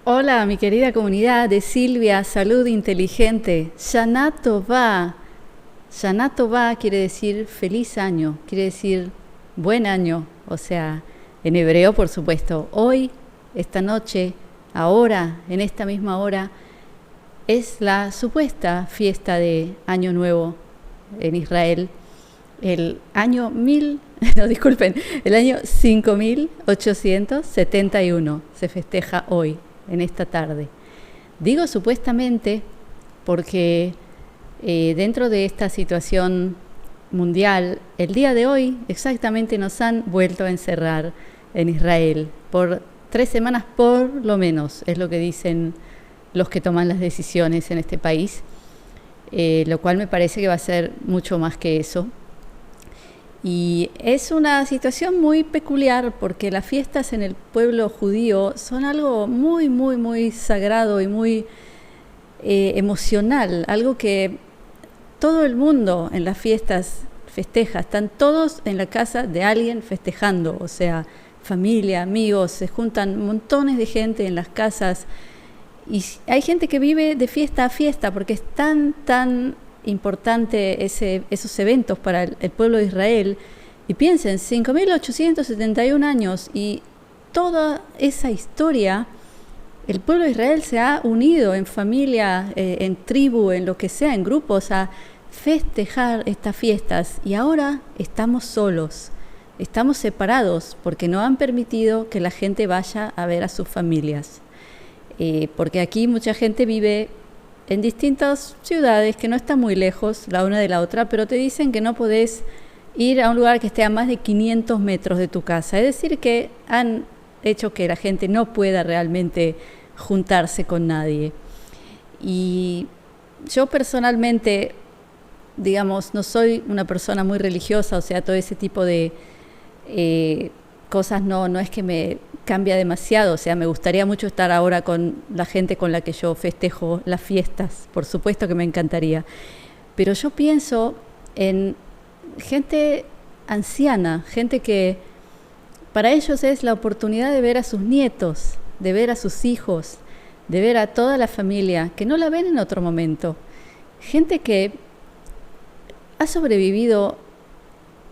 Hola, mi querida comunidad de Silvia, Salud Inteligente. Shana Tová. Shana Tová quiere decir feliz año, quiere decir buen año, o sea, en hebreo, por supuesto. Hoy, esta noche, ahora, en esta misma hora, es la supuesta fiesta de Año Nuevo en Israel. El año el año 5871 se festeja hoy, en esta tarde. Digo supuestamente porque dentro de esta situación mundial, el día de hoy exactamente nos han vuelto a encerrar en Israel por 3 semanas por lo menos, es lo que dicen los que toman las decisiones en este país, lo cual me parece que va a ser mucho más que eso. Y es una situación muy peculiar porque las fiestas en el pueblo judío son algo muy, muy, muy sagrado y muy emocional, algo que todo el mundo en las fiestas festeja, están todos en la casa de alguien festejando, o sea, familia, amigos, se juntan montones de gente en las casas y hay gente que vive de fiesta a fiesta porque es tan importante esos eventos para el pueblo de Israel. Y piensen, 5.871 años y toda esa historia, el pueblo de Israel se ha unido en familia, en tribu, en lo que sea, en grupos, a festejar estas fiestas. Y ahora estamos solos, estamos separados, porque no han permitido que la gente vaya a ver a sus familias. Porque aquí mucha gente vive en distintas ciudades que no están muy lejos la una de la otra, pero te dicen que no podés ir a un lugar que esté a más de 500 metros de tu casa. Es decir, que han hecho que la gente no pueda realmente juntarse con nadie. Y yo personalmente, digamos, no soy una persona muy religiosa, o sea, todo ese tipo de cosas no es que me cambia demasiado, o sea, me gustaría mucho estar ahora con la gente con la que yo festejo las fiestas, por supuesto que me encantaría, pero yo pienso en gente anciana, gente que para ellos es la oportunidad de ver a sus nietos, de ver a sus hijos, de ver a toda la familia, que no la ven en otro momento, gente que ha sobrevivido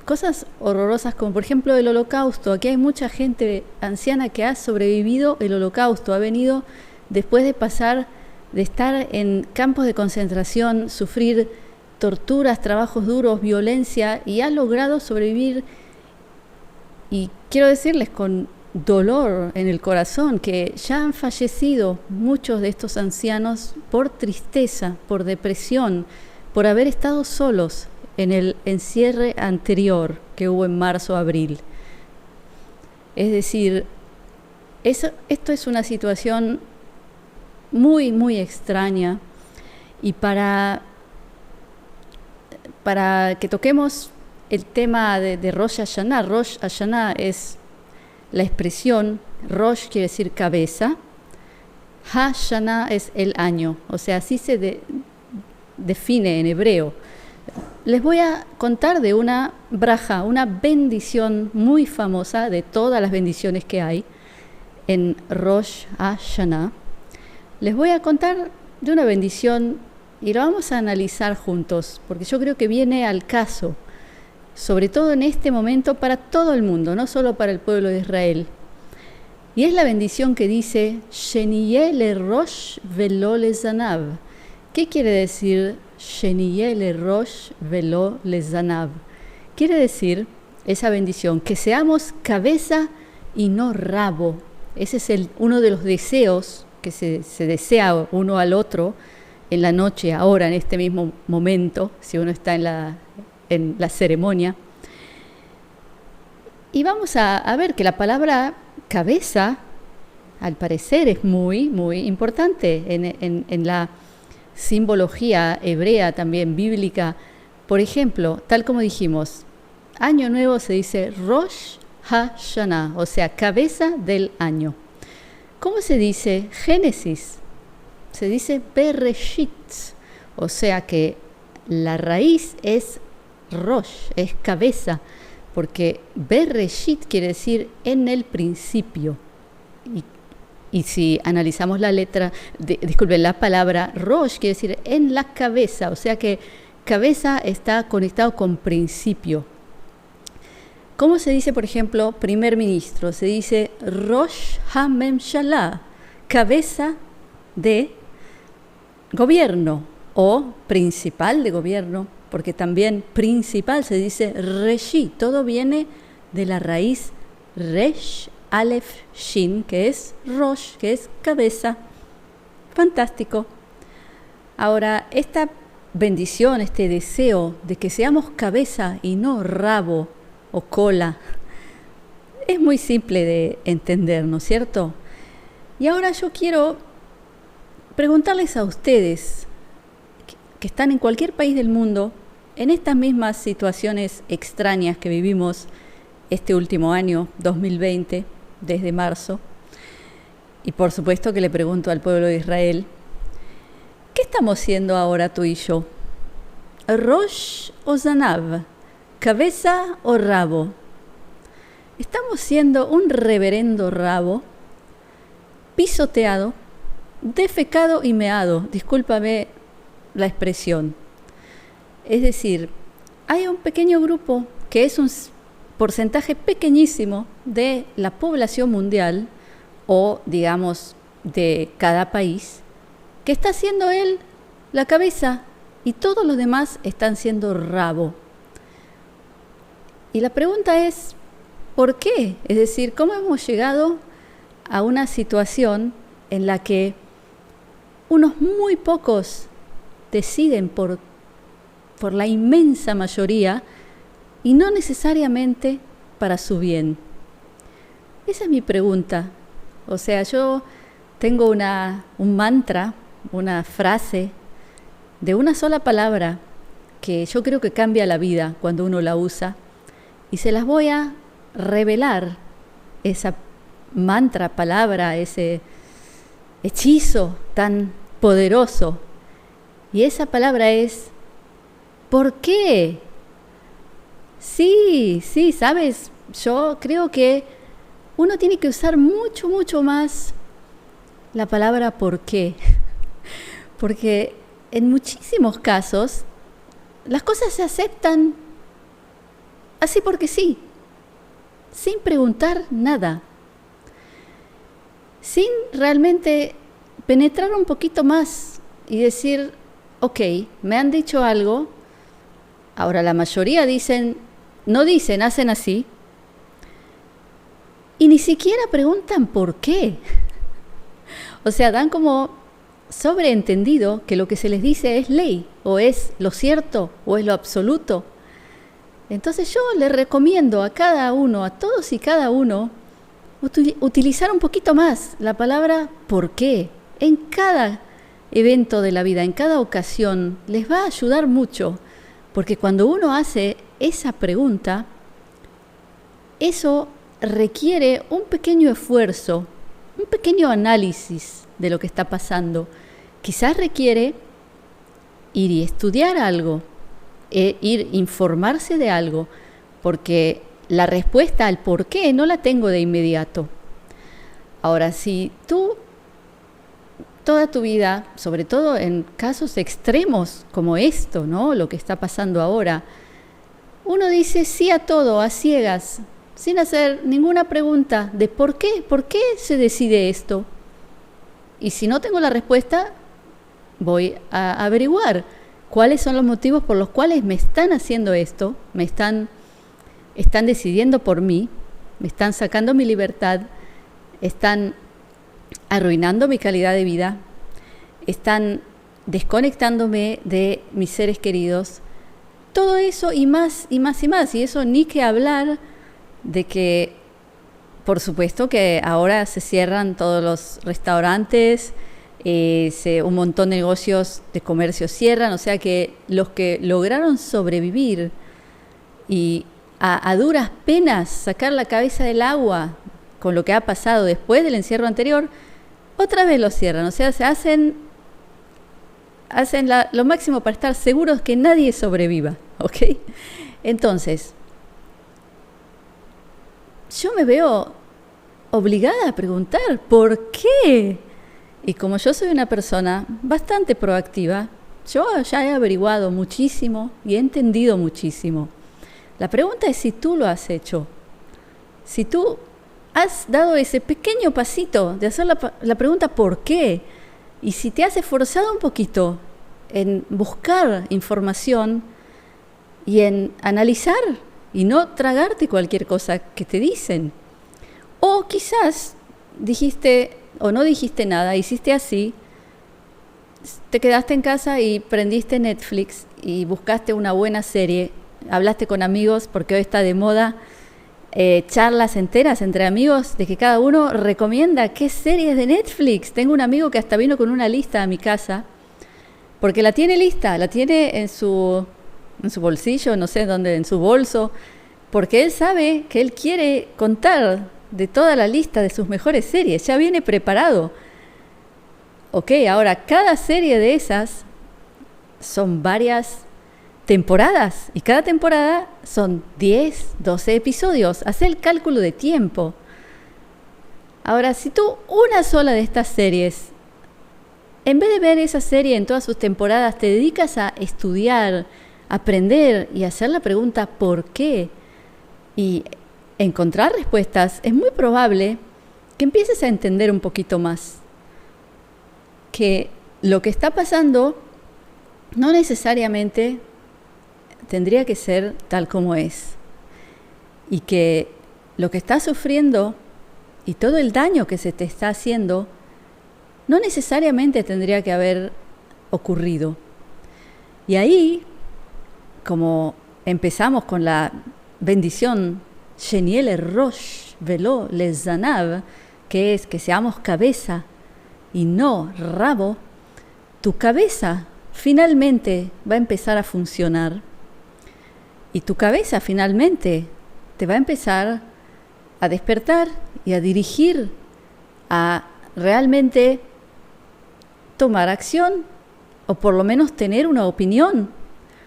cosas horrorosas como por ejemplo el Holocausto. Aquí hay mucha gente anciana que ha sobrevivido el Holocausto, ha venido después de estar en campos de concentración, sufrir torturas, trabajos duros, violencia, y ha logrado sobrevivir. Y quiero decirles con dolor en el corazón que ya han fallecido muchos de estos ancianos por tristeza, por depresión, por haber estado solos en el encierre anterior que hubo en marzo-abril. Es decir, esto es una situación muy, muy extraña, y para que toquemos el tema de Rosh Hashanah. Rosh Hashanah es la expresión, Rosh quiere decir cabeza, Hashanah es el año, o sea, así se define en hebreo. Les voy a contar de una braja, una bendición muy famosa de todas las bendiciones que hay en Rosh Hashanah. Les voy a contar de una bendición y lo vamos a analizar juntos, porque yo creo que viene al caso, sobre todo en este momento para todo el mundo, no solo para el pueblo de Israel. Y es la bendición que dice, Sheniyeh le rosh velo le zanav. ¿Qué quiere decir Sheniyeh le rosh velo le zanav? Quiere decir esa bendición, que seamos cabeza y no rabo. Ese es uno de los deseos que se desea uno al otro en la noche, ahora, en este mismo momento, si uno está en la ceremonia. Y vamos a ver que la palabra cabeza, al parecer, es muy, muy importante en la simbología hebrea, también bíblica. Por ejemplo, tal como dijimos, año nuevo se dice Rosh Hashanah, o sea, cabeza del año. ¿Cómo se dice Génesis? Se dice Bereshit, o sea que la raíz es Rosh, es cabeza, porque Bereshit quiere decir en el principio. Y si analizamos la letra, disculpen, la palabra Rosh quiere decir en la cabeza, o sea que cabeza está conectado con principio. ¿Cómo se dice, por ejemplo, primer ministro? Se dice Rosh HaMemshalah, cabeza de gobierno o principal de gobierno, porque también principal se dice Reshi. Todo viene de la raíz Resh, Aleph, Shin, que es Rosh, que es cabeza. Fantástico. Ahora, esta bendición, este deseo de que seamos cabeza y no rabo o cola, es muy simple de entender, ¿no es cierto? Y ahora yo quiero preguntarles a ustedes, que están en cualquier país del mundo, en estas mismas situaciones extrañas que vivimos este último año, 2020, desde marzo, y por supuesto que le pregunto al pueblo de Israel, ¿qué estamos siendo ahora tú y yo? ¿Rosh o Zanav? ¿Cabeza o rabo? ¿Estamos siendo un reverendo rabo, pisoteado, defecado y meado? Discúlpame la expresión. Es decir, hay un pequeño grupo que es un porcentaje pequeñísimo de la población mundial o, digamos, de cada país, que está siendo él la cabeza y todos los demás están siendo rabo. Y la pregunta es, ¿por qué? Es decir, ¿cómo hemos llegado a una situación en la que unos muy pocos deciden por la inmensa mayoría y no necesariamente para su bien? Esa es mi pregunta. O sea, yo tengo un mantra, una frase de una sola palabra que yo creo que cambia la vida cuando uno la usa, y se las voy a revelar, esa mantra, palabra, ese hechizo tan poderoso. Y esa palabra es ¿por qué? Sí, ¿sabes? Yo creo que uno tiene que usar mucho, mucho más la palabra ¿por qué? Porque en muchísimos casos las cosas se aceptan así porque sí, sin preguntar nada, sin realmente penetrar un poquito más y decir, ok, me han dicho algo, ahora la mayoría no dicen, hacen así, y ni siquiera preguntan por qué. O sea, dan como sobreentendido que lo que se les dice es ley, o es lo cierto, o es lo absoluto. Entonces yo les recomiendo a cada uno, a todos y cada uno, utilizar un poquito más la palabra ¿por qué? En cada evento de la vida, en cada ocasión, les va a ayudar mucho, porque cuando uno hace esa pregunta, eso requiere un pequeño esfuerzo, un pequeño análisis de lo que está pasando. Quizás requiere ir y estudiar algo, ir a informarse de algo, porque la respuesta al por qué no la tengo de inmediato. Ahora, si tú toda tu vida, sobre todo en casos extremos como esto, ¿no? Lo que está pasando ahora, uno dice sí a todo, a ciegas, sin hacer ninguna pregunta de por qué se decide esto. Y si no tengo la respuesta, voy a averiguar cuáles son los motivos por los cuales me están haciendo esto, están decidiendo por mí, me están sacando mi libertad, están arruinando mi calidad de vida, están desconectándome de mis seres queridos. Todo eso y más y más y más. Y eso ni que hablar de que, por supuesto, que ahora se cierran todos los restaurantes, un montón de negocios de comercio cierran, o sea que los que lograron sobrevivir y a duras penas sacar la cabeza del agua con lo que ha pasado después del encierro anterior, otra vez lo cierran, o sea, se hacen lo máximo para estar seguros que nadie sobreviva, ¿ok? Entonces, yo me veo obligada a preguntar, ¿por qué? Y como yo soy una persona bastante proactiva, yo ya he averiguado muchísimo y he entendido muchísimo. La pregunta es si tú lo has hecho. Si tú has dado ese pequeño pasito de hacer la pregunta ¿por qué? Y si te has esforzado un poquito en buscar información y en analizar y no tragarte cualquier cosa que te dicen. O quizás dijiste o no dijiste nada, hiciste así, te quedaste en casa y prendiste Netflix y buscaste una buena serie, hablaste con amigos porque hoy está de moda charlas enteras entre amigos de que cada uno recomienda qué series de Netflix. Tengo un amigo que hasta vino con una lista a mi casa porque la tiene lista, la tiene en su bolsillo, no sé dónde, en su bolso, porque él sabe que él quiere contar de toda la lista de sus mejores series, ya viene preparado. Ok, ahora cada serie de esas son varias temporadas y cada temporada son 10, 12 episodios. Haz el cálculo de tiempo. Ahora, si tú una sola de estas series, en vez de ver esa serie en todas sus temporadas, te dedicas a estudiar, aprender y hacer la pregunta ¿por qué? Y encontrar respuestas, es muy probable que empieces a entender un poquito más que lo que está pasando no necesariamente tendría que ser tal como es, y que lo que estás sufriendo y todo el daño que se te está haciendo no necesariamente tendría que haber ocurrido. Y ahí, como empezamos con la bendición Sheniel Rosh Velo Le Zanav, que es que seamos cabeza y no rabo, tu cabeza finalmente va a empezar a funcionar. Y tu cabeza finalmente te va a empezar a despertar y a dirigir a realmente tomar acción, o por lo menos tener una opinión,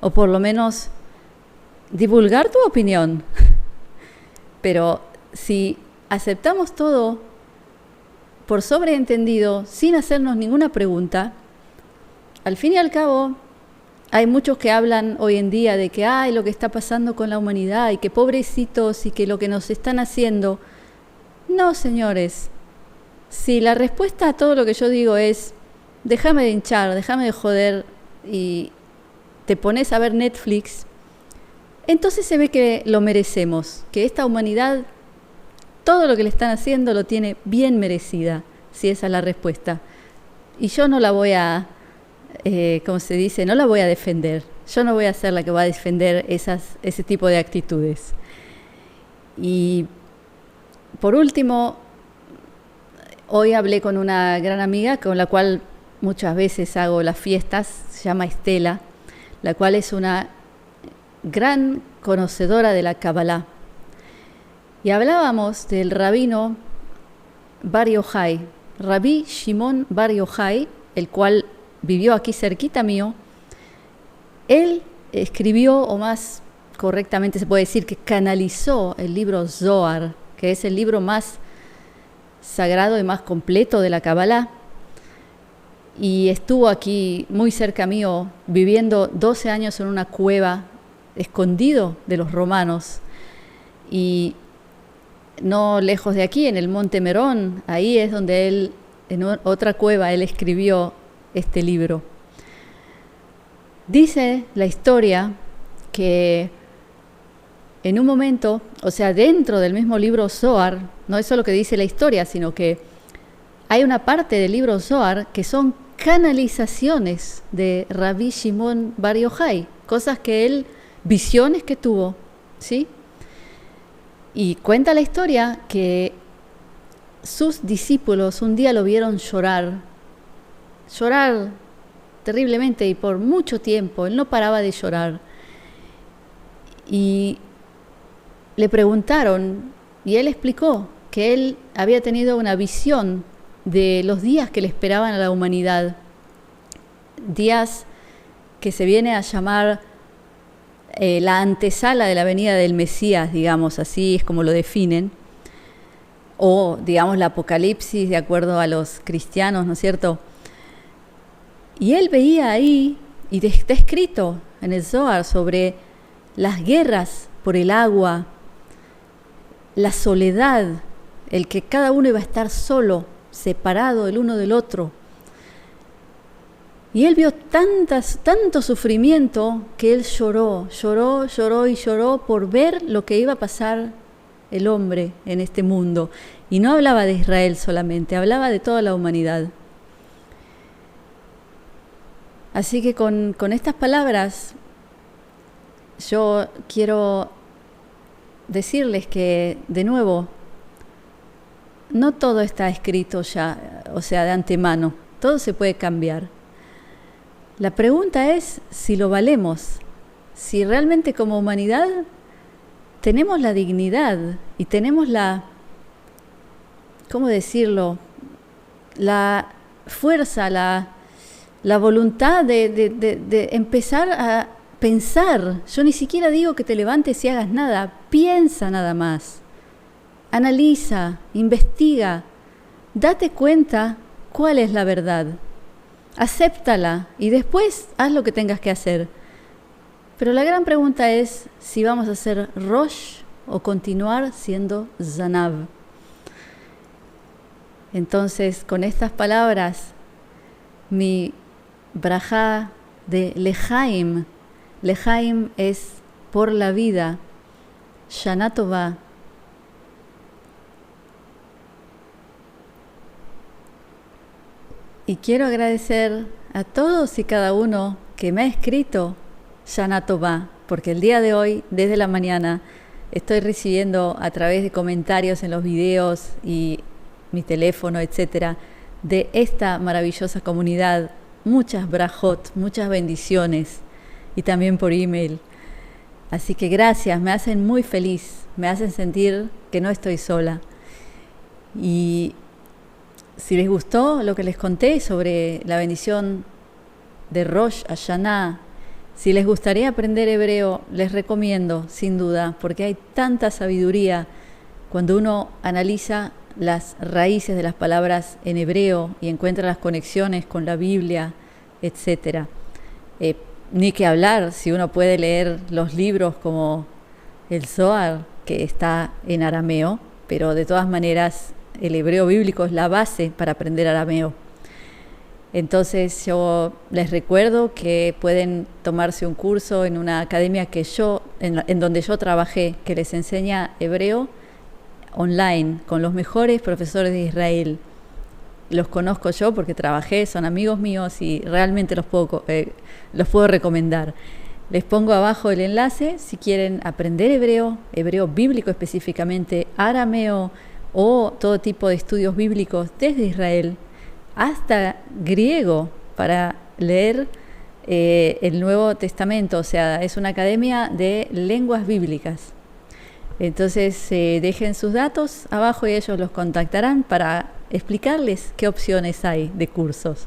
o por lo menos divulgar tu opinión. Pero si aceptamos todo por sobreentendido, sin hacernos ninguna pregunta, al fin y al cabo, hay muchos que hablan hoy en día de que ay, lo que está pasando con la humanidad y que pobrecitos y que lo que nos están haciendo. No, señores. Si la respuesta a todo lo que yo digo es déjame de hinchar, déjame de joder y te pones a ver Netflix, entonces se ve que lo merecemos, que esta humanidad, todo lo que le están haciendo lo tiene bien merecida, si esa es la respuesta. Y yo no la voy a, como se dice, no la voy a defender. Yo no voy a ser la que va a defender ese tipo de actitudes. Y por último, hoy hablé con una gran amiga con la cual muchas veces hago las fiestas, se llama Estela, la cual es una gran conocedora de la Kabbalah. Y hablábamos del rabino Bar Yochai, Rabí Shimon Bar Yochai, el cual vivió aquí cerquita mío. Él escribió, o más correctamente se puede decir que canalizó el libro Zohar, que es el libro más sagrado y más completo de la Kabbalah. Y estuvo aquí muy cerca mío, viviendo 12 años en una cueva, escondido de los romanos. Y no lejos de aquí, en el Monte Merón, ahí es donde él, en otra cueva, él escribió este libro. Dice la historia que en un momento, o sea, dentro del mismo libro Zohar, no es solo que dice la historia, sino que hay una parte del libro Zohar que son canalizaciones de Rabí Shimon Bar Yochai, cosas que él, visiones que tuvo, ¿sí? Y cuenta la historia que sus discípulos un día lo vieron llorar terriblemente y por mucho tiempo. Él no paraba de llorar. Y le preguntaron, y él explicó que él había tenido una visión de los días que le esperaban a la humanidad, días que se viene a llamar la antesala de la venida del Mesías, digamos, así es como lo definen, o digamos la Apocalipsis de acuerdo a los cristianos, ¿no es cierto? Y él veía ahí, y está escrito en el Zohar sobre las guerras por el agua, la soledad, el que cada uno iba a estar solo, separado el uno del otro. Y él vio tanto sufrimiento que él lloró por ver lo que iba a pasar el hombre en este mundo. Y no hablaba de Israel solamente, hablaba de toda la humanidad. Así que con estas palabras yo quiero decirles que, de nuevo, no todo está escrito ya, o sea, de antemano. Todo se puede cambiar. La pregunta es si lo valemos, si realmente como humanidad tenemos la dignidad y tenemos ¿cómo decirlo? La fuerza, la voluntad de empezar a pensar. Yo ni siquiera digo que te levantes y hagas nada, piensa nada más. Analiza, investiga, date cuenta cuál es la verdad. Acéptala y después haz lo que tengas que hacer. Pero la gran pregunta es si vamos a ser Rosh o continuar siendo Zanav. Entonces, con estas palabras, mi brajá de Lejaim, Lejaim es por la vida, Shana Tová. Y quiero agradecer a todos y cada uno que me ha escrito Shana Tová, porque el día de hoy, desde la mañana, estoy recibiendo a través de comentarios en los videos y mi teléfono, etcétera, de esta maravillosa comunidad, muchas brajot, muchas bendiciones, y también por email. Así que gracias, me hacen muy feliz, me hacen sentir que no estoy sola. Y si les gustó lo que les conté sobre la bendición de Rosh Hashanah, si les gustaría aprender hebreo, les recomiendo, sin duda, porque hay tanta sabiduría cuando uno analiza las raíces de las palabras en hebreo y encuentra las conexiones con la Biblia, etc. Ni que hablar si uno puede leer los libros como el Zohar, que está en arameo, pero de todas maneras el hebreo bíblico es la base para aprender arameo. Entonces yo les recuerdo que pueden tomarse un curso en una academia que en donde yo trabajé, que les enseña hebreo online con los mejores profesores de Israel. Los conozco yo porque trabajé, son amigos míos y realmente los puedo recomendar. Les pongo abajo el enlace si quieren aprender hebreo bíblico específicamente, arameo o todo tipo de estudios bíblicos desde Israel hasta griego para leer el Nuevo Testamento. O sea, es una academia de lenguas bíblicas. Entonces dejen sus datos abajo y ellos los contactarán para explicarles qué opciones hay de cursos.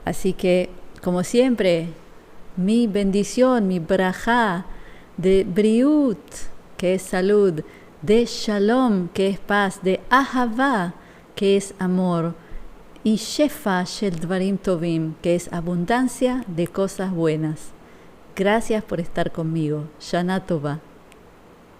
Así que, como siempre, mi bendición, mi brajá de briut, que es salud, de shalom, que es paz, de ahavá, que es amor, y shefa shel dvarim tovim, que es abundancia de cosas buenas. Gracias por estar conmigo. Shana Tová.